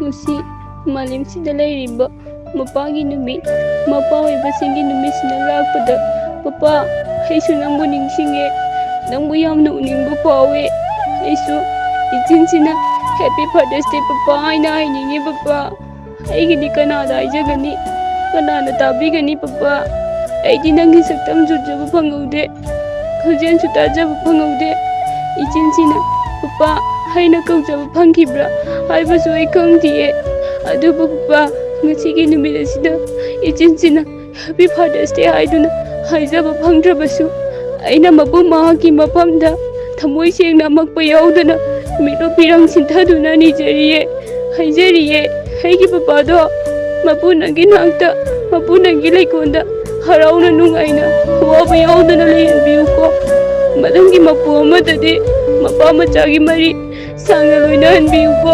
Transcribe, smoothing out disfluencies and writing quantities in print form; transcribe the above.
Ngasi malimsida leiriba mapagi numit mapa oibasingi numisina lakpada papa aisu nangbu ningsinge nangbu yamna uningba pawe aisu ichinsina happy father's day papa aina haininge papa aigidi kanada aijagani kanana tabigani papa aidi nangi saktam jujaba phangaude khuljen su tajaba phangaude ichinsina papa haina kaujaba phangkibra haibasu ai khangtiye adubu papa ngachigi numit asida ichinsina happy father's day haiduna haijaba phangdrabasu aina mabu mahaki mapamda thamoi sengna makpa yaudana miro pirang sinthaduna nijariye haijariye haigi papado mabu nangi nakta mabu nangi leikonda harauna nungaina waba yaudana lehanbiyuko madangi mapu amadade mapa machagi mari sangna loina hanbiyuko